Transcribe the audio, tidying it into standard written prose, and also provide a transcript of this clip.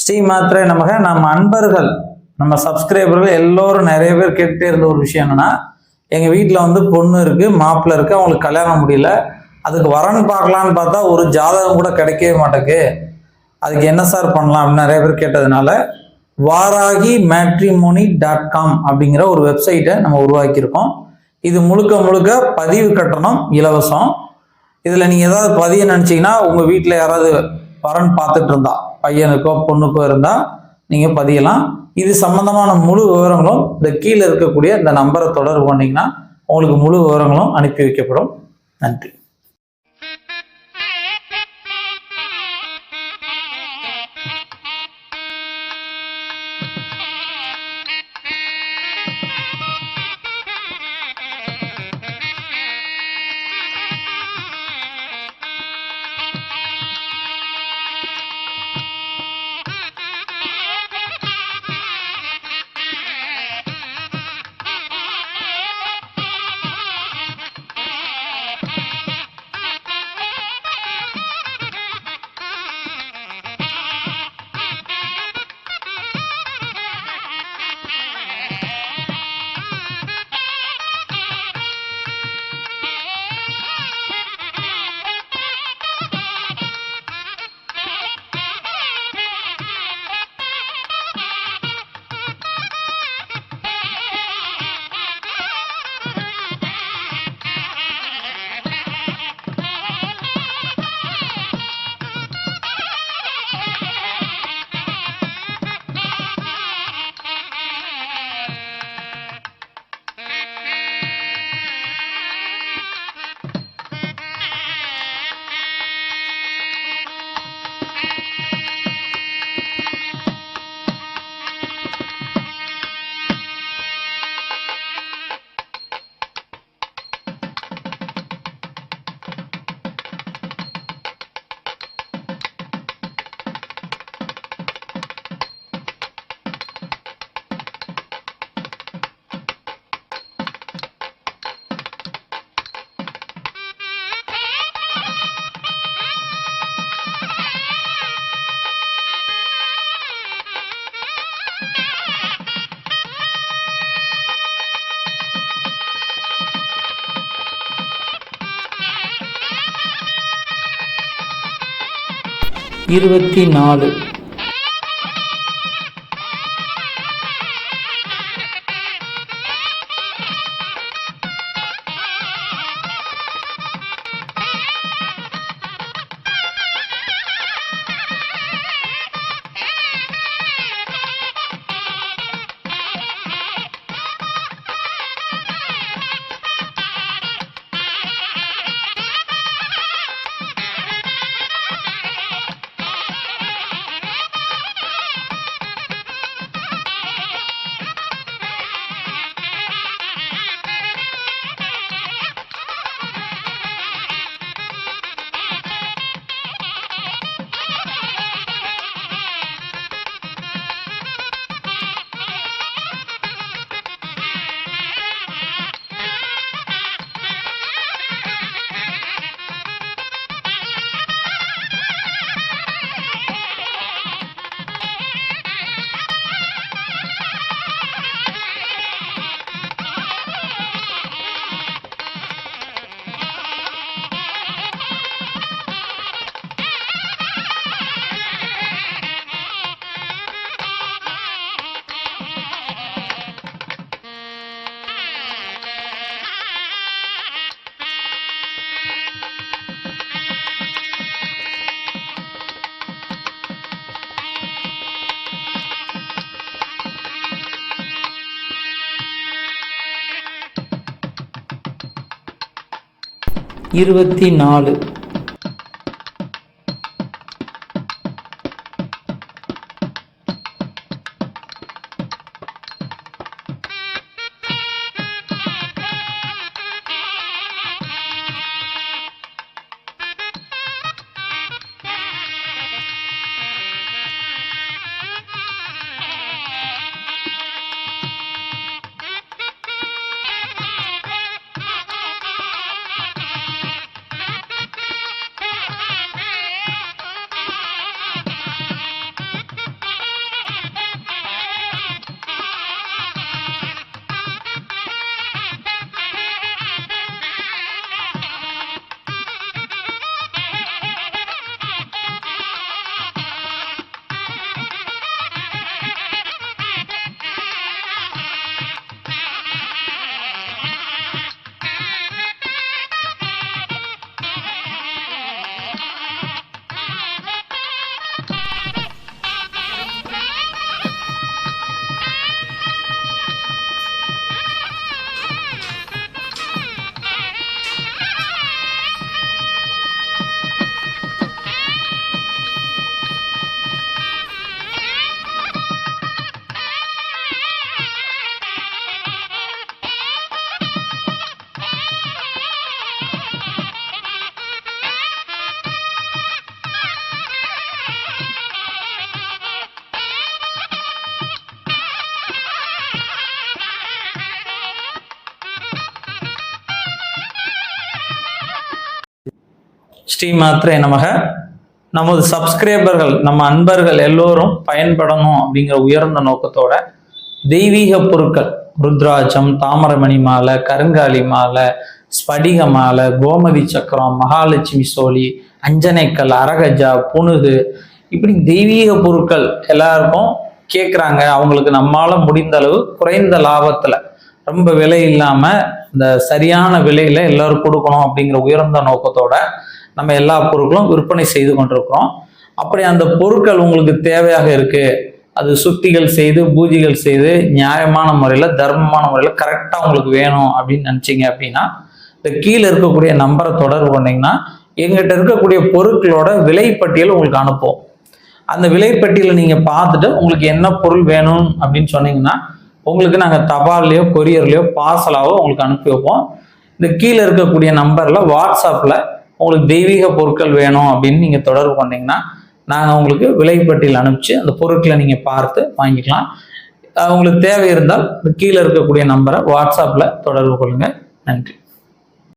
ஸ்ரீ மாத்திரை நமக. நம்ம அன்பர்கள், நம்ம சப்ஸ்கிரைபர்கள் எல்லோரும் நிறைய பேர் கேட்டுட்டே இருந்த ஒரு விஷயம் என்னன்னா, எங்கள் வீட்டில் வந்து பொண்ணு இருக்குது, மாப்பிள்ளை இருக்குது, அவங்களுக்கு கல்யாணம் முடியல, அதுக்கு வரன் பார்க்கலான்னு பார்த்தா ஒரு ஜாதகம் கூட கிடைக்கவே மாட்டேக்கு, அதுக்கு என்ன சார் பண்ணலாம் அப்படின்னு நிறைய பேர் கேட்டதுனால வாராகி matrimony.com அப்படிங்கிற ஒரு வெப்சைட்டை நம்ம உருவாக்கியிருக்கோம். இது முழுக்க முழுக்க பதிவு கட்டணம் இலவசம். இதில் நீங்கள் ஏதாவது பதிய நினச்சிங்கன்னா, உங்கள் வீட்டில் யாராவது வரன் பார்த்துட்டு இருந்தா, பையனுக்கோ பொண்ணுக்கோ இருந்தால் நீங்கள் பதியலாம். இது சம்பந்தமான முழு விவரங்களும் இந்த கீழே இருக்கக்கூடிய இந்த நம்பரை தொடர்பு பண்ணிங்கன்னா உங்களுக்கு முழு விவரங்களும் அனுப்பி வைக்கப்படும். நன்றி. இருபத்தி 4. இருபத்தி 4. ஸ்ரீமாத்ரே நமக. நமது சப்ஸ்கிரைபர்கள், நம்ம அன்பர்கள் எல்லோரும் பயன்படணும் அப்படிங்கிற உயர்ந்த நோக்கத்தோட தெய்வீக பொருட்கள், ருத்ராட்சம், தாமரமணி மாலை, கருங்காலி மாலை, ஸ்படிக மாலை, கோமதி சக்கரம், மகாலட்சுமி சோழி, அஞ்சனைக்கல், அரகஜா, புனுகு, இப்படி தெய்வீக பொருட்கள் எல்லாருக்கும் கேட்குறாங்க. அவங்களுக்கு நம்மால முடிந்த அளவு குறைந்த லாபத்துல, ரொம்ப விலை இல்லாம இந்த சரியான விலையில எல்லாரும் கொடுக்கணும் அப்படிங்கிற உயர்ந்த நோக்கத்தோட நம்ம எல்லா பொருட்களும் விற்பனை செய்து கொண்டிருக்கிறோம். அப்படி அந்த பொருட்கள் உங்களுக்கு தேவையாக இருக்கு, அது சுத்திகள் செய்து பூஜைகள் செய்து நியாயமான முறையில் தர்மமான முறையில் கரெக்டாக உங்களுக்கு வேணும் அப்படின்னு நினச்சிங்க அப்படின்னா இந்த கீழே இருக்கக்கூடிய நம்பரை தொடர்பு பண்ணிங்கன்னா எங்கிட்ட இருக்கக்கூடிய பொருட்களோட விலைப்பட்டியல் உங்களுக்கு அனுப்புவோம். அந்த விலைப்பட்டியலை நீங்கள் பார்த்துட்டு உங்களுக்கு என்ன பொருள் வேணும் அப்படின்னு சொன்னீங்கன்னா உங்களுக்கு நாங்கள் தபால்லையோ கொரியர்லையோ பார்சலாவோ உங்களுக்கு அனுப்பி வைப்போம். இந்த கீழே இருக்கக்கூடிய நம்பரில் வாட்ஸ்அப்பில் உங்களுக்கு தெய்வீக பொருட்கள் வேணும் அப்படின்னு நீங்கள் தொடர்பு பண்ணிங்கன்னா நாங்கள் உங்களுக்கு விலைப்பட்டியல் அனுப்பிச்சு அந்த பொருட்களை நீங்கள் பார்த்து வாங்கிக்கலாம். உங்களுக்கு தேவை இருந்தால் கீழே இருக்கக்கூடிய நம்பரை வாட்ஸ்அப்பில் தொடர்பு கொள்ளுங்கள். நன்றி.